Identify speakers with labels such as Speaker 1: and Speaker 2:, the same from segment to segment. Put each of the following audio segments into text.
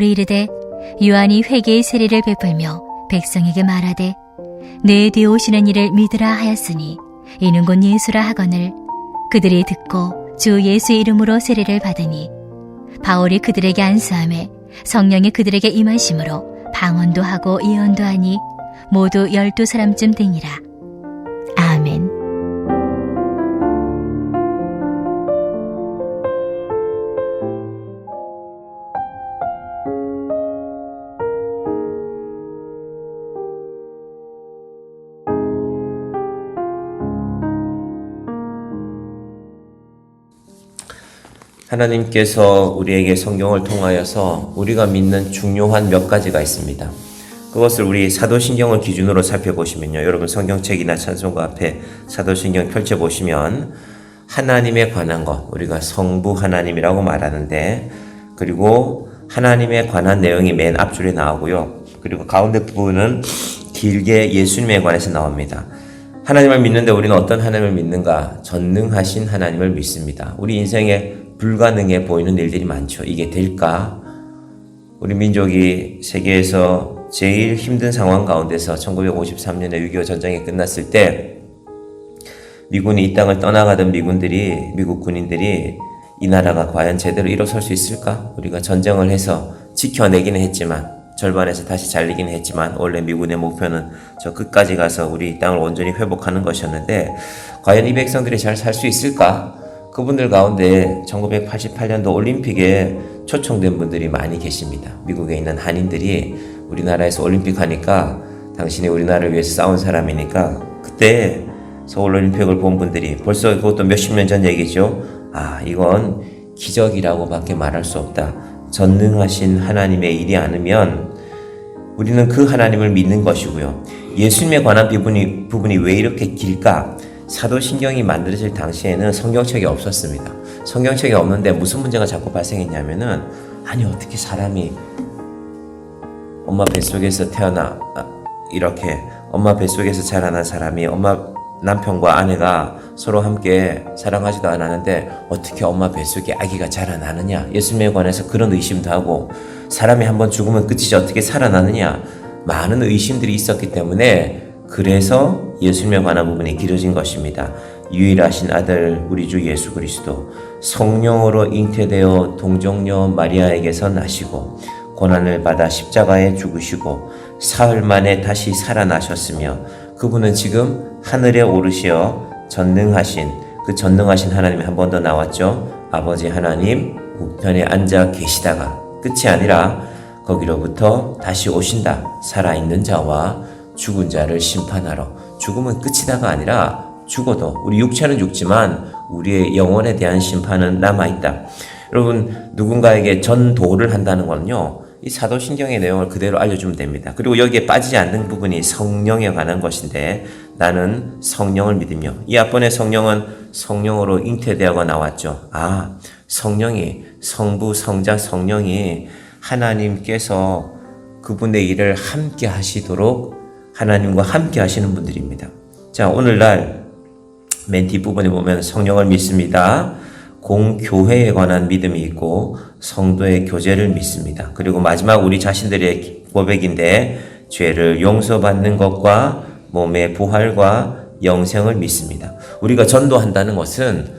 Speaker 1: 바울이 이르되 요한이 회개의 세례를 베풀며 백성에게 말하되 내 뒤에 오시는 이를 믿으라 하였으니 이는 곧 예수라 하거늘 그들이 듣고 주 예수의 이름으로 세례를 받으니 바울이 그들에게 안수하매 성령이 그들에게 임하심으로 방언도 하고 예언도 하니 모두 12사람쯤 되니라. 아멘.
Speaker 2: 하나님께서 우리에게 성경을 통하여서 우리가 믿는 중요한 몇 가지가 있습니다. 그것을 우리 사도신경을 기준으로 살펴보시면요. 여러분 성경책이나 찬송가 앞에 사도신경 펼쳐보시면 하나님에 관한 것, 우리가 성부 하나님이라고 말하는데, 그리고 하나님에 관한 내용이 맨 앞줄에 나오고요. 그리고 가운데 부분은 길게 예수님에 관해서 나옵니다. 하나님을 믿는데 우리는 어떤 하나님을 믿는가? 전능하신 하나님을 믿습니다. 우리 인생에 불가능해 보이는 일들이 많죠. 이게 될까? 우리 민족이 세계에서 제일 힘든 상황 가운데서 1953년에 6.25 전쟁이 끝났을 때 미군이 이 땅을 떠나가던 미국 군인들이 이 나라가 과연 제대로 일어설 수 있을까? 우리가 전쟁을 해서 지켜내기는 했지만, 절반에서 다시 잘리기는 했지만, 원래 미군의 목표는 저 끝까지 가서 우리 이 땅을 온전히 회복하는 것이었는데, 과연 이 백성들이 잘 살 수 있을까? 그분들 가운데 1988년도 올림픽에 초청된 분들이 많이 계십니다. 미국에 있는 한인들이 우리나라에서 올림픽 하니까 당신이 우리나라를 위해서 싸운 사람이니까, 그때 서울 올림픽을 본 분들이, 벌써 그것도 몇십 년 전 얘기죠. 이건 기적이라고 밖에 말할 수 없다. 전능하신 하나님의 일이 아니면 우리는 그 하나님을 믿는 것이고요. 예수님에 관한 부분이 왜 이렇게 길까? 사도신경이 만들어질 당시에는 성경책이 없었습니다. 성경책이 없는데 무슨 문제가 자꾸 발생했냐면은, 아니 어떻게 사람이 엄마 뱃속에서 이렇게 엄마 뱃속에서 자라난 사람이 남편과 아내가 서로 함께 사랑하지도 않았는데 어떻게 엄마 뱃속에 아기가 자라나느냐? 예수님에 관해서 그런 의심도 하고, 사람이 한번 죽으면 끝이지 어떻게 살아나느냐? 많은 의심들이 있었기 때문에, 그래서 예수님에 관한 부분이 길어진 것입니다. 유일하신 아들 우리 주 예수 그리스도 성령으로 잉태되어 동정녀 마리아에게서 나시고 고난을 받아 십자가에 죽으시고 사흘 만에 다시 살아나셨으며, 그분은 지금 하늘에 오르시어 전능하신 하나님이 한 번 더 나왔죠. 아버지 하나님 우편에 앉아 계시다가 끝이 아니라 거기로부터 다시 오신다. 살아있는 자와 죽은 자를 심판하러. 죽음은 끝이다가 아니라 죽어도 우리 육체는 죽지만 우리의 영혼에 대한 심판은 남아있다. 여러분, 누군가에게 전도를 한다는 건요, 이 사도신경의 내용을 그대로 알려주면 됩니다. 그리고 여기에 빠지지 않는 부분이 성령에 관한 것인데, 나는 성령을 믿으며, 이 앞번에 성령은 성령으로 잉태되어가 나왔죠. 성령이, 성부, 성자, 성령이 하나님께서 그분의 일을 함께 하시도록 하나님과 함께 하시는 분들입니다. 자, 오늘날 맨 뒷부분에 보면 성령을 믿습니다. 공교회에 관한 믿음이 있고 성도의 교제를 믿습니다. 그리고 마지막 우리 자신들의 고백인데, 죄를 용서받는 것과 몸의 부활과 영생을 믿습니다. 우리가 전도한다는 것은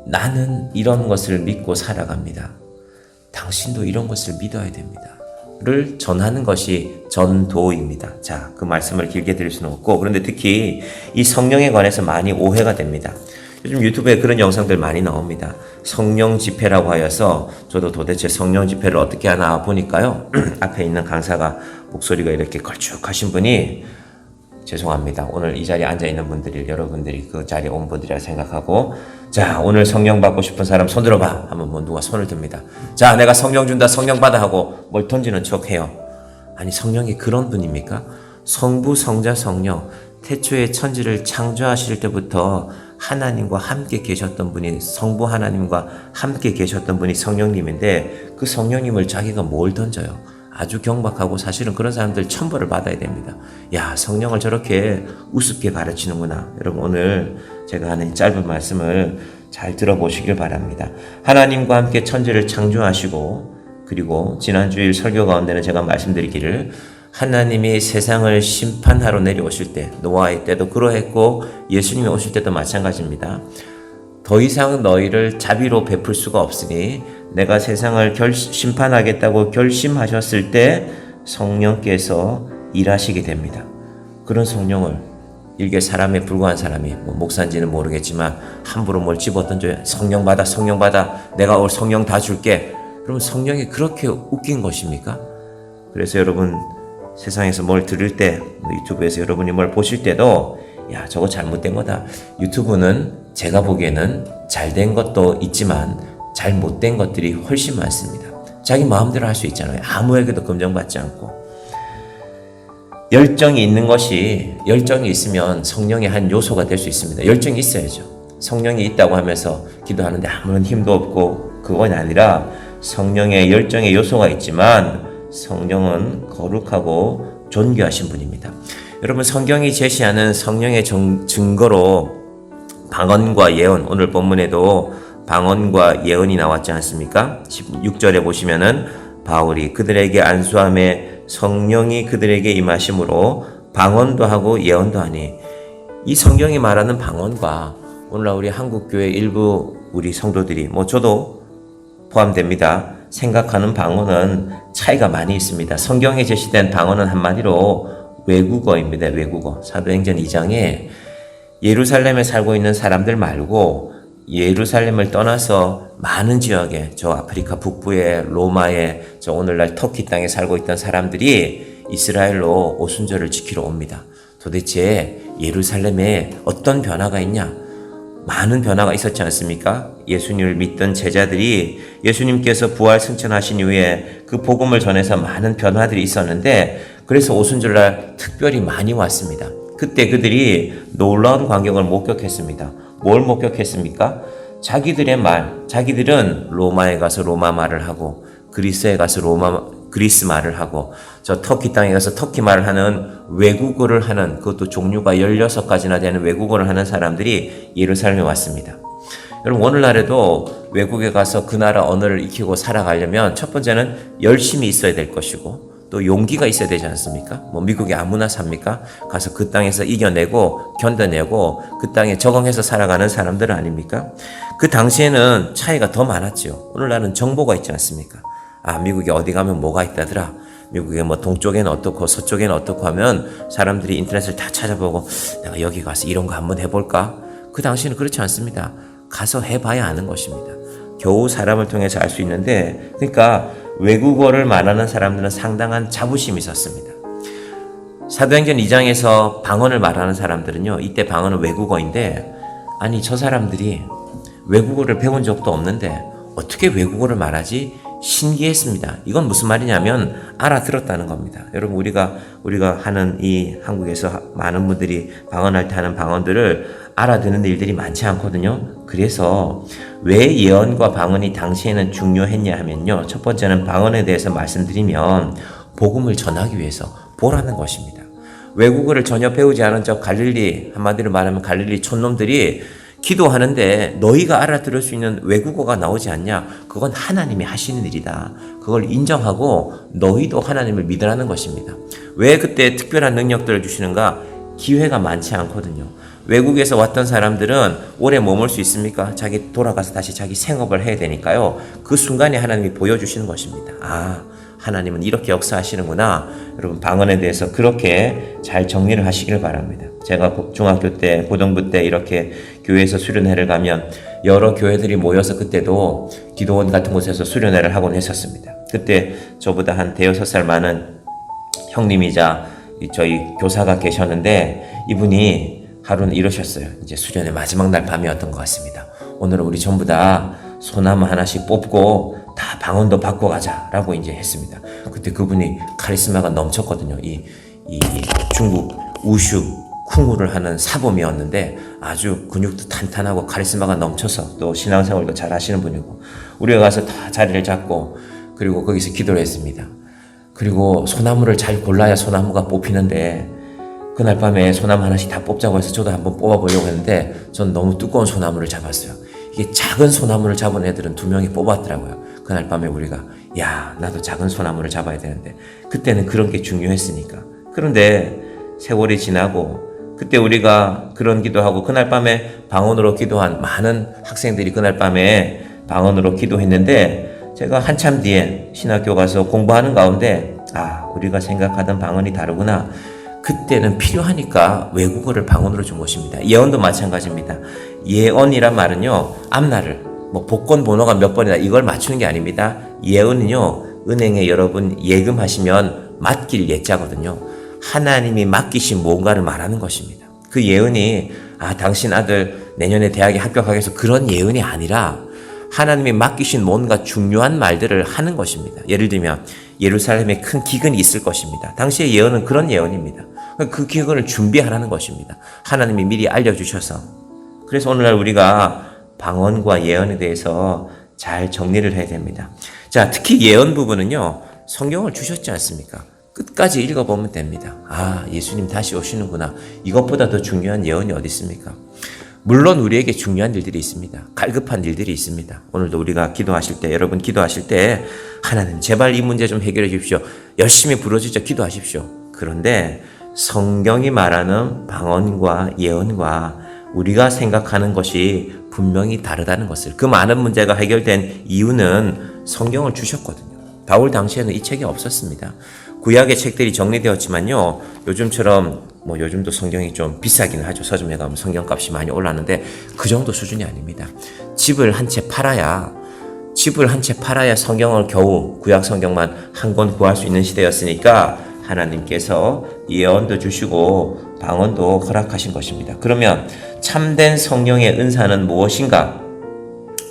Speaker 2: 나는 이런 것을 믿고 살아갑니다. 당신도 이런 것을 믿어야 됩니다. 를 전하는 것이 전도입니다. 자, 그 말씀을 길게 드릴 수는 없고, 그런데 특히 이 성령에 관해서 많이 오해가 됩니다. 요즘 유튜브에 그런 영상들 많이 나옵니다. 성령 집회라고 하여서, 저도 도대체 성령 집회를 어떻게 하나 보니까요, 앞에 있는 강사가 목소리가 이렇게 걸쭉하신 분이, 죄송합니다. 오늘 이 자리에 앉아있는 분들이, 여러분들이 그 자리에 온 분들이라 생각하고, 자, 오늘 성령 받고 싶은 사람 손 들어봐 하면 누가 손을 듭니다. 자, 내가 성령 준다, 성령 받아 하고 뭘 던지는 척 해요. 아니, 성령이 그런 분입니까? 성부, 성자, 성령, 태초에 천지를 창조하실 때부터 하나님과 함께 계셨던 분이, 성부 하나님과 함께 계셨던 분이 성령님인데, 그 성령님을 자기가 뭘 던져요? 아주 경박하고, 사실은 그런 사람들 천벌을 받아야 됩니다. 야, 성령을 저렇게 우습게 가르치는구나. 여러분, 오늘 제가 하는 짧은 말씀을 잘 들어보시길 바랍니다. 하나님과 함께 천지를 창조하시고 그리고 지난주일 설교 가운데는 제가 말씀드리기를 하나님이 세상을 심판하러 내려오실 때, 노아의 때도 그러했고 예수님이 오실 때도 마찬가지입니다. 더 이상 너희를 자비로 베풀 수가 없으니 내가 세상을 심판하겠다고 결심하셨을 때 성령께서 일하시게 됩니다. 그런 성령을 일개 사람에 불과한 사람이 목사인지는 모르겠지만 함부로 뭘 집어던져요. 성령 받아, 성령 받아. 내가 오늘 성령 다 줄게. 그러면 성령이 그렇게 웃긴 것입니까? 그래서 여러분 세상에서 뭘 들을 때, 유튜브에서 여러분이 뭘 보실 때도 야, 저거 잘못된 거다. 유튜브는 제가 보기에는 잘된 것도 있지만 잘못된 것들이 훨씬 많습니다. 자기 마음대로 할 수 있잖아요. 아무에게도 검증받지 않고. 열정이 있으면 성령의 한 요소가 될 수 있습니다. 열정이 있어야죠. 성령이 있다고 하면서 기도하는데 아무런 힘도 없고 그건 아니라 성령의 열정의 요소가 있지만 성령은 거룩하고 존귀하신 분입니다. 여러분 성경이 제시하는 성령의 증거로 방언과 예언, 오늘 본문에도 방언과 예언이 나왔지 않습니까? 16절에 보시면은 바울이 그들에게 안수함에 성령이 그들에게 임하심으로 방언도 하고 예언도 하니, 이 성경이 말하는 방언과 오늘날 우리 한국교회 일부 우리 성도들이 저도 포함됩니다. 생각하는 방언은 차이가 많이 있습니다. 성경에 제시된 방언은 한마디로 외국어입니다. 외국어. 사도행전 2장에 예루살렘에 살고 있는 사람들 말고 예루살렘을 떠나서 많은 지역에, 저 아프리카 북부에, 로마에, 저 오늘날 터키 땅에 살고 있던 사람들이 이스라엘로 오순절을 지키러 옵니다. 도대체 예루살렘에 어떤 변화가 있냐? 많은 변화가 있었지 않습니까? 예수님을 믿던 제자들이 예수님께서 부활 승천하신 이후에 그 복음을 전해서 많은 변화들이 있었는데, 그래서 오순절날 특별히 많이 왔습니다. 그때 그들이 놀라운 광경을 목격했습니다. 뭘 목격했습니까? 자기들은 로마에 가서 로마 말을 하고, 그리스에 가서 그리스 말을 하고, 저 터키 땅에 가서 터키 말을 하는 외국어를 하는, 그것도 종류가 16가지나 되는 외국어를 하는 사람들이 예루살렘에 왔습니다. 여러분 오늘날에도 외국에 가서 그 나라 언어를 익히고 살아가려면 첫 번째는 열심히 있어야 될 것이고, 또 용기가 있어야 되지 않습니까? 미국에 아무나 삽니까? 가서 그 땅에서 이겨내고 견뎌내고 그 땅에 적응해서 살아가는 사람들 아닙니까? 그 당시에는 차이가 더 많았죠. 오늘날은 정보가 있지 않습니까? 아, 미국에 어디 가면 뭐가 있다더라. 미국에 동쪽에는 어떻고 서쪽에는 어떻고 하면 사람들이 인터넷을 다 찾아보고 내가 여기 가서 이런 거 한번 해볼까? 그 당시에는 그렇지 않습니다. 가서 해봐야 아는 것입니다. 겨우 사람을 통해서 알 수 있는데, 그러니까 외국어를 말하는 사람들은 상당한 자부심이 있었습니다. 사도행전 2장에서 방언을 말하는 사람들은요, 이때 방언은 외국어인데, 아니 저 사람들이 외국어를 배운 적도 없는데 어떻게 외국어를 말하지? 신기했습니다. 이건 무슨 말이냐면 알아들었다는 겁니다. 여러분 우리가 하는 이 한국에서 많은 분들이 방언할 때 하는 방언들을 알아듣는 일들이 많지 않거든요. 그래서 왜 예언과 방언이 당시에는 중요했냐 하면요, 첫 번째는 방언에 대해서 말씀드리면 복음을 전하기 위해서 보라는 것입니다. 외국어를 전혀 배우지 않은 저 갈릴리, 한마디로 말하면 갈릴리 촌놈들이 기도하는데 너희가 알아들을 수 있는 외국어가 나오지 않냐? 그건 하나님이 하시는 일이다. 그걸 인정하고 너희도 하나님을 믿으라는 것입니다. 왜 그때 특별한 능력들을 주시는가? 기회가 많지 않거든요. 외국에서 왔던 사람들은 오래 머물 수 있습니까? 자기 돌아가서 다시 자기 생업을 해야 되니까요. 그 순간에 하나님이 보여주시는 것입니다. 아, 하나님은 이렇게 역사하시는구나. 여러분 방언에 대해서 그렇게 잘 정리를 하시길 바랍니다. 제가 중학교 때, 고등부 때 이렇게 교회에서 수련회를 가면 여러 교회들이 모여서 그때도 기도원 같은 곳에서 수련회를 하곤 했었습니다. 그때 저보다 한 대여섯 살 많은 형님이자 저희 교사가 계셨는데, 이분이 하루는 이러셨어요. 이제 수련회 마지막 날 밤이었던 것 같습니다. 오늘은 우리 전부 다 소나무 하나씩 뽑고 다 방언도 받고 가자라고 이제 했습니다. 그때 그분이 카리스마가 넘쳤거든요. 이 중국 우슈 쿵우를 하는 사범이었는데 아주 근육도 탄탄하고 카리스마가 넘쳐서 또 신앙생활도 잘 하시는 분이고, 우리가 가서 다 자리를 잡고 그리고 거기서 기도를 했습니다. 그리고 소나무를 잘 골라야 소나무가 뽑히는데, 그날 밤에 소나무 하나씩 다 뽑자고 해서 저도 한번 뽑아보려고 했는데 전 너무 두꺼운 소나무를 잡았어요. 이게 작은 소나무를 잡은 애들은 2명이 뽑았더라고요. 그날 밤에 우리가 야, 나도 작은 소나무를 잡아야 되는데 그때는 그런 게 중요했으니까. 그런데 세월이 지나고 그때 우리가 그런 기도하고 그날 밤에 방언으로 기도한 많은 학생들이 그날 밤에 방언으로 기도했는데 제가 한참 뒤에 신학교 가서 공부하는 가운데 우리가 생각하던 방언이 다르구나. 그때는 필요하니까 외국어를 방언으로 준 것입니다. 예언도 마찬가지입니다. 예언이란 말은요, 앞날을 복권 번호가 몇 번이다 이걸 맞추는 게 아닙니다. 예언은요, 은행에 여러분 예금하시면 맡길 예자거든요. 하나님이 맡기신 뭔가를 말하는 것입니다. 그 예언이 당신 아들 내년에 대학에 합격하겠어 그런 예언이 아니라 하나님이 맡기신 뭔가 중요한 말들을 하는 것입니다. 예를 들면 예루살렘에 큰 기근이 있을 것입니다. 당시의 예언은 그런 예언입니다. 그 기근을 준비하라는 것입니다. 하나님이 미리 알려주셔서. 그래서 오늘날 우리가 방언과 예언에 대해서 잘 정리를 해야 됩니다. 자, 특히 예언 부분은요, 성경을 주셨지 않습니까? 끝까지 읽어보면 됩니다. 예수님 다시 오시는구나. 이것보다 더 중요한 예언이 어디 있습니까? 물론 우리에게 중요한 일들이 있습니다. 갈급한 일들이 있습니다. 오늘도 우리가 기도하실 때, 여러분 기도하실 때 하나님 제발 이 문제 좀 해결해 주십시오. 열심히 부르짖어 기도하십시오. 그런데 성경이 말하는 방언과 예언과 우리가 생각하는 것이 분명히 다르다는 것을, 그 많은 문제가 해결된 이유는 성경을 주셨거든요. 바울 당시에는 이 책이 없었습니다. 구약의 책들이 정리되었지만요, 요즘처럼 요즘도 성경이 좀 비싸기는 하죠. 서점에 가면 성경값이 많이 올랐는데 그 정도 수준이 아닙니다. 집을 한 채 팔아야 성경을 겨우 구약 성경만 한 권 구할 수 있는 시대였으니까 하나님께서 예언도 주시고 방언도 허락하신 것입니다. 그러면 참된 성령의 은사는 무엇인가?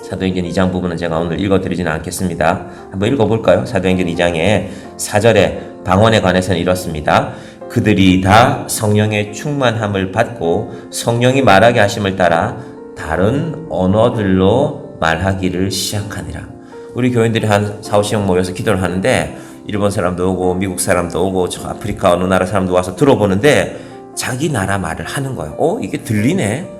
Speaker 2: 사도행전 2장 부분은 제가 오늘 읽어드리지는 않겠습니다. 한번 읽어볼까요? 사도행전 2장의 4절에 방언에 관해서는 이렇습니다. 그들이 다 성령의 충만함을 받고 성령이 말하게 하심을 따라 다른 언어들로 말하기를 시작하니라. 우리 교인들이 한 4, 50명 모여서 기도를 하는데 일본 사람도 오고 미국 사람도 오고 저 아프리카 어느 나라 사람도 와서 들어보는데 자기 나라 말을 하는 거예요. 이게 들리네?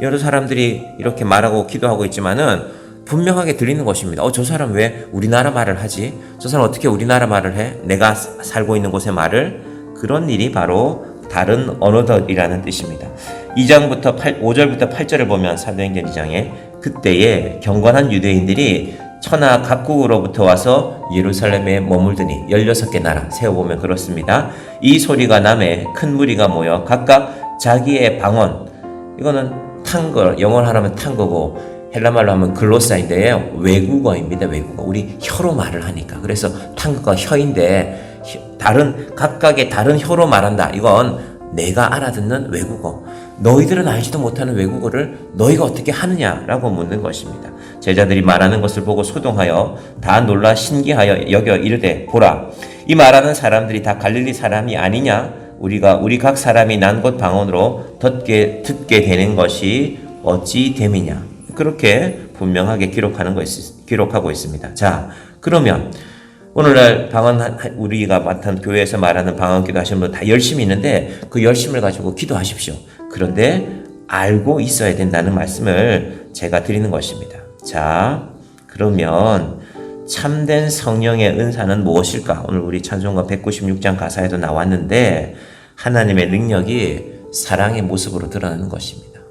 Speaker 2: 여러 사람들이 이렇게 말하고 기도하고 있지만은 분명하게 들리는 것입니다. 저 사람 왜 우리나라 말을 하지? 저 사람 어떻게 우리나라 말을 해? 내가 살고 있는 곳의 말을? 그런 일이 바로 다른 언어들이라는 뜻입니다. 2장부터 5절부터 8절을 보면 사도행전 2장에 그때에 경건한 유대인들이 천하 각국으로부터 와서 예루살렘에 머물더니 16개 나라 세어보면 그렇습니다. 이 소리가 남에 큰 무리가 모여 각각 자기의 방언, 이거는 탕거, 영어로 하면 탕거고 헬라말로 하면 글로사인데요. 외국어입니다. 외국어. 우리 혀로 말을 하니까. 그래서 탕거가 혀인데 각각의 다른 혀로 말한다. 이건 내가 알아듣는 외국어. 너희들은 알지도 못하는 외국어를 너희가 어떻게 하느냐라고 묻는 것입니다. 제자들이 말하는 것을 보고 소동하여 다 놀라 신기하여 여겨 이르되 보라, 이 말하는 사람들이 다 갈릴리 사람이 아니냐? 우리 각 사람이 난 곳 방언으로 듣게 되는 것이 어찌 됨이냐? 그렇게 분명하게 기록하고 있습니다. 자, 그러면 오늘날 우리가 맡은 교회에서 말하는 방언 기도 하시는 분 다 열심히 있는데 그 열심을 가지고 기도하십시오. 그런데 알고 있어야 된다는 말씀을 제가 드리는 것입니다. 자, 그러면 참된 성령의 은사는 무엇일까? 오늘 우리 찬송가 196장 가사에도 나왔는데 하나님의 능력이 사랑의 모습으로 드러나는 것입니다.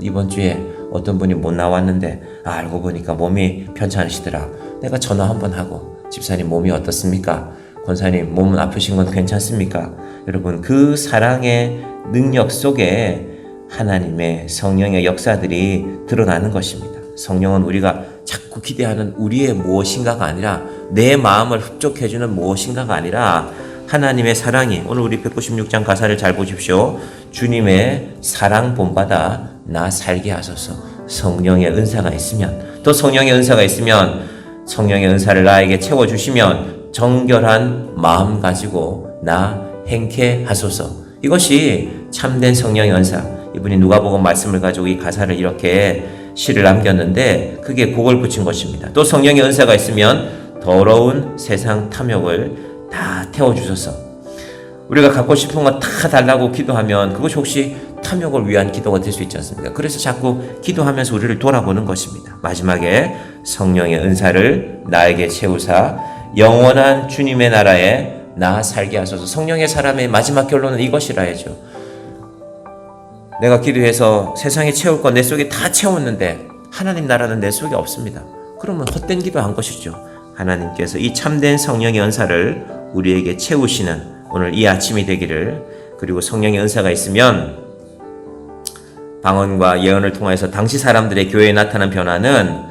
Speaker 2: 이번 주에 어떤 분이 못 나왔는데 알고 보니까 몸이 편찮으시더라. 내가 전화 한번 하고 집사님 몸이 어떻습니까? 권사님 몸은 아프신 건 괜찮습니까? 여러분 그 사랑의 능력 속에 하나님의 성령의 역사들이 드러나는 것입니다. 성령은 우리가 자꾸 기대하는 우리의 무엇인가가 아니라 내 마음을 흡족해주는 무엇인가가 아니라 하나님의 사랑이, 오늘 우리 196장 가사를 잘 보십시오. 주님의 사랑 본받아 나 살게 하소서. 성령의 은사가 있으면, 또 성령의 은사가 있으면 성령의 은사를 나에게 채워주시면 정결한 마음 가지고 나 행케 하소서. 이것이 참된 성령의 은사. 이분이 누가복음 말씀을 가지고 이 가사를 이렇게 시를 남겼는데 그게 곡을 붙인 것입니다. 또 성령의 은사가 있으면 더러운 세상 탐욕을 다 태워주소서. 우리가 갖고 싶은 거 다 달라고 기도하면 그것이 혹시 탐욕을 위한 기도가 될 수 있지 않습니까? 그래서 자꾸 기도하면서 우리를 돌아보는 것입니다. 마지막에 성령의 은사를 나에게 채우사 영원한 주님의 나라에 나 살게 하소서. 성령의 사람의 마지막 결론은 이것이라 해죠. 내가 기도해서 세상에 채울 건 내 속에 다 채웠는데 하나님 나라는 내 속에 없습니다. 그러면 헛된 기도한 것이죠. 하나님께서 이 참된 성령의 은사를 우리에게 채우시는 오늘 이 아침이 되기를, 그리고 성령의 은사가 있으면 방언과 예언을 통해서 당시 사람들의 교회에 나타난 변화는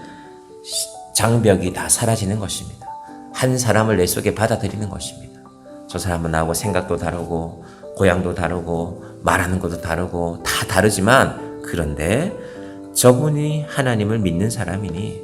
Speaker 2: 장벽이 다 사라지는 것입니다. 한 사람을 내 속에 받아들이는 것입니다. 저 사람은 나하고 생각도 다르고 고향도 다르고 말하는 것도 다르고 다 다르지만, 그런데 저분이 하나님을 믿는 사람이니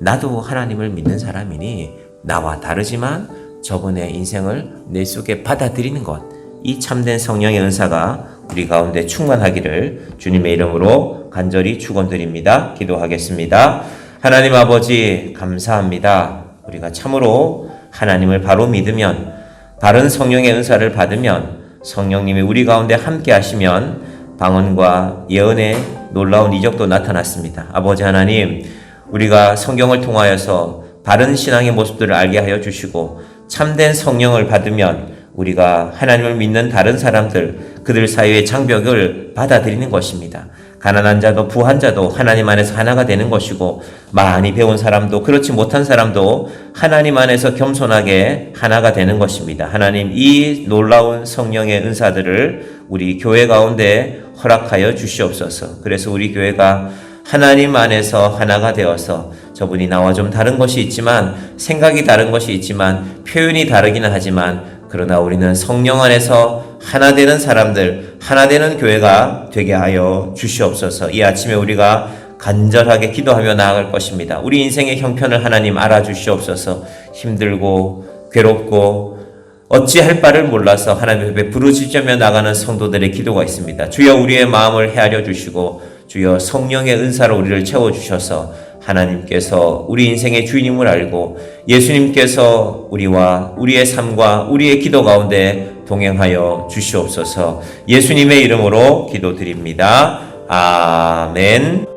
Speaker 2: 나도 하나님을 믿는 사람이니 나와 다르지만 저분의 인생을 내 속에 받아들이는 것, 이 참된 성령의 은사가 우리 가운데 충만하기를 주님의 이름으로 간절히 축원드립니다. 기도하겠습니다. 하나님 아버지 감사합니다. 우리가 참으로 하나님을 바로 믿으면, 바른 성령의 은사를 받으면, 성령님이 우리 가운데 함께 하시면 방언과 예언의 놀라운 이적도 나타났습니다. 아버지 하나님, 우리가 성경을 통하여서 바른 신앙의 모습들을 알게 하여 주시고 참된 성령을 받으면 우리가 하나님을 믿는 다른 사람들, 그들 사이의 장벽을 받아들이는 것입니다. 가난한 자도 부한 자도 하나님 안에서 하나가 되는 것이고, 많이 배운 사람도 그렇지 못한 사람도 하나님 안에서 겸손하게 하나가 되는 것입니다. 하나님, 이 놀라운 성령의 은사들을 우리 교회 가운데 허락하여 주시옵소서. 그래서 우리 교회가 하나님 안에서 하나가 되어서, 저분이 나와 좀 다른 것이 있지만, 생각이 다른 것이 있지만, 표현이 다르기는 하지만, 그러나 우리는 성령 안에서 하나 되는 사람들, 하나 되는 교회가 되게 하여 주시옵소서. 이 아침에 우리가 간절하게 기도하며 나아갈 것입니다. 우리 인생의 형편을 하나님 알아주시옵소서. 힘들고 괴롭고 어찌할 바를 몰라서 하나님 앞에 부르짖으며 나가는 성도들의 기도가 있습니다. 주여 우리의 마음을 헤아려 주시고, 주여 성령의 은사로 우리를 채워주셔서 하나님께서 우리 인생의 주인임을 알고 예수님께서 우리와 우리의 삶과 우리의 기도 가운데 동행하여 주시옵소서. 예수님의 이름으로 기도드립니다. 아멘.